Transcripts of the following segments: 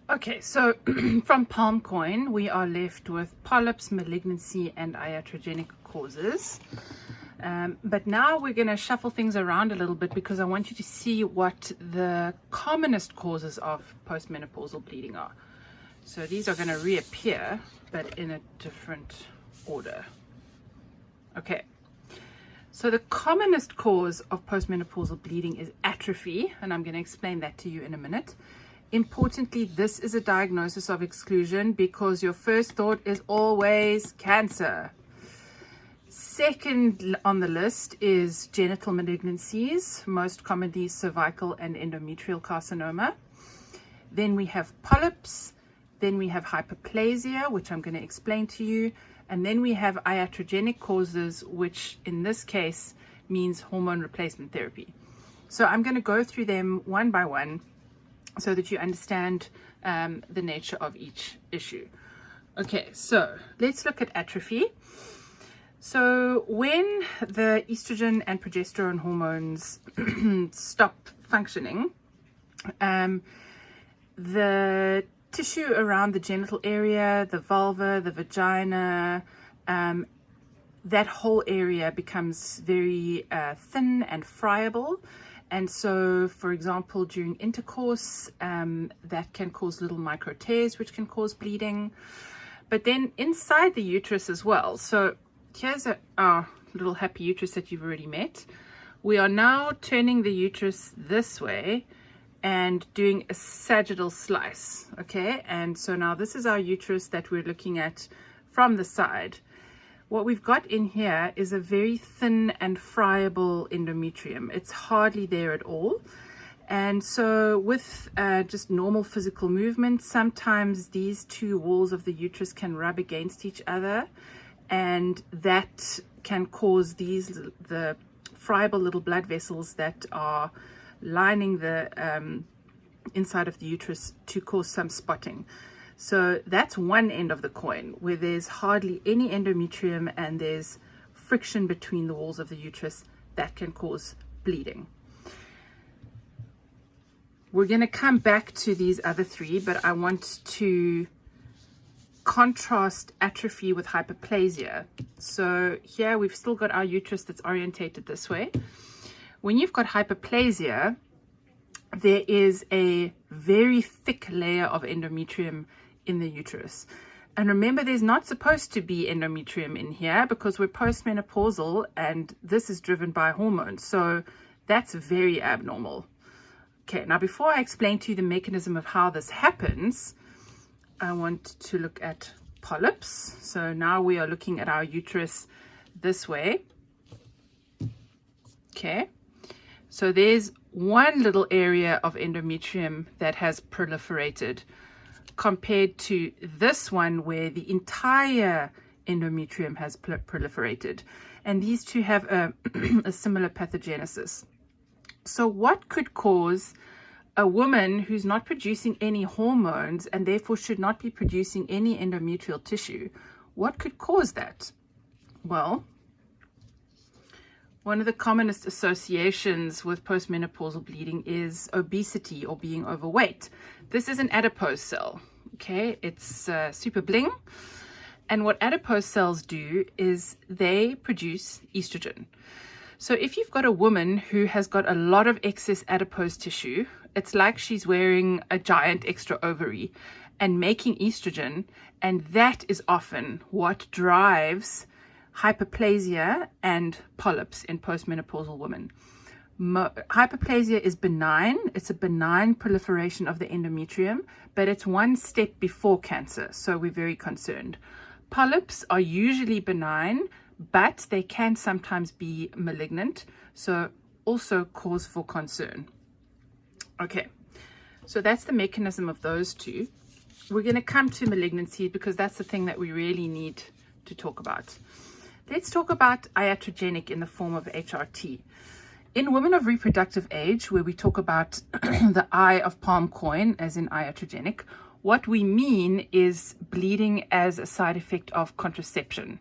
Okay, so from palm coin, we are left with polyps, malignancy, and iatrogenic causes. But now we're going to shuffle things around a little bit because I want you to see what the commonest causes of postmenopausal bleeding are. So these are going to reappear, but in a different order. Okay, so the commonest cause of postmenopausal bleeding is atrophy, and I'm going to explain that to you in a minute. Importantly, this is a diagnosis of exclusion because your first thought is always cancer. Second on the list is genital malignancies, most commonly cervical and endometrial carcinoma. Then we have polyps. Then we have hypoplasia, which I'm going to explain to you. And then we have iatrogenic causes, which in this case means hormone replacement therapy. So I'm going to go through them one by one so that you understand the nature of each issue. Okay, so let's look at atrophy. So when the estrogen and progesterone hormones stop functioning, the tissue around the genital area, the vulva, the vagina, that whole area becomes very thin and friable. And so, for example, during intercourse, that can cause little micro tears, which can cause bleeding. But then inside the uterus as well. So here's our little happy uterus that you've already met. We are now turning the uterus this way and doing a sagittal slice, okay? And so now this is our uterus that we're looking at from the side. What we've got in here is a very thin and friable endometrium. It's hardly there at all. And so with just normal physical movement, sometimes these two walls of the uterus can rub against each other, and that can cause the friable little blood vessels that are lining the inside of the uterus to cause some spotting. So that's one end of the coin where there's hardly any endometrium and there's friction between the walls of the uterus that can cause bleeding. We're going to come back to these other three, but I want to contrast atrophy with hypoplasia. So here we've still got our uterus that's orientated this way. When you've got hypoplasia, there is a very thick layer of endometrium in the uterus. And remember, there's not supposed to be endometrium in here because we're postmenopausal and this is driven by hormones. So that's very abnormal. Okay, now before I explain to you the mechanism of how this happens, I want to look at polyps. So now we are looking at our uterus this way. Okay, so there's one little area of endometrium that has proliferated compared to this one where the entire endometrium has proliferated. And these two have a similar pathogenesis. So what could cause a woman who's not producing any hormones and therefore should not be producing any endometrial tissue, what could cause that? Well, one of the commonest associations with postmenopausal bleeding is obesity or being overweight. This is an adipose cell, okay? It's super bling. And what adipose cells do is they produce estrogen. So if you've got a woman who has got a lot of excess adipose tissue, it's like she's wearing a giant extra ovary and making estrogen, and that is often what drives hypoplasia and polyps in postmenopausal women. Hypoplasia is benign. It's a benign proliferation of the endometrium, but it's one step before cancer, so we're very concerned. Polyps are usually benign, but they can sometimes be malignant, so also cause for concern. Okay, so that's the mechanism of those two. We're going to come to malignancy because that's the thing that we really need to talk about. Let's talk about iatrogenic in the form of HRT. In women of reproductive age, where we talk about the eye of palm coin, as in iatrogenic, what we mean is bleeding as a side effect of contraception.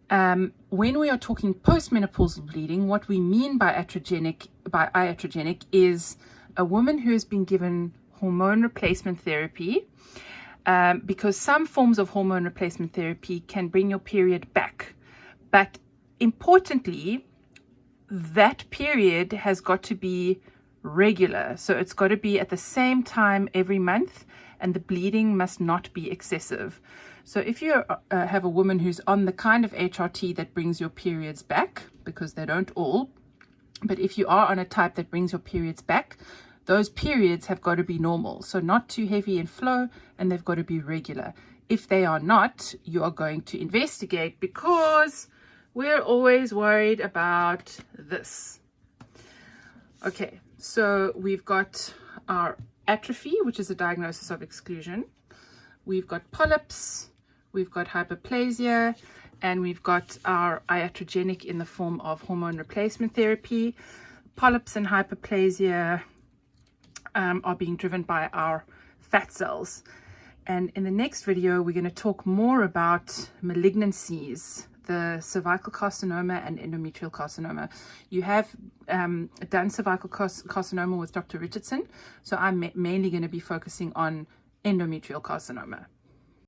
When we are talking postmenopausal bleeding, what we mean by iatrogenic is a woman who has been given hormone replacement therapy, because some forms of hormone replacement therapy can bring your period back. But importantly, that period has got to be regular. So it's got to be at the same time every month, and the bleeding must not be excessive. So if you have a woman who's on the kind of HRT that brings your periods back, because they don't all, but if you are on a type that brings your periods back, those periods have got to be normal. So not too heavy in flow, and they've got to be regular. If they are not, you are going to investigate, because we're always worried about this. Okay, so we've got our atrophy, which is a diagnosis of exclusion. We've got polyps, we've got hypoplasia, and we've got our iatrogenic in the form of hormone replacement therapy. Polyps and hypoplasia are being driven by our fat cells. And in the next video, we're going to talk more about malignancies, the cervical carcinoma and endometrial carcinoma. You have done cervical carcinoma with Dr. Richardson, so I'm mainly going to be focusing on endometrial carcinoma.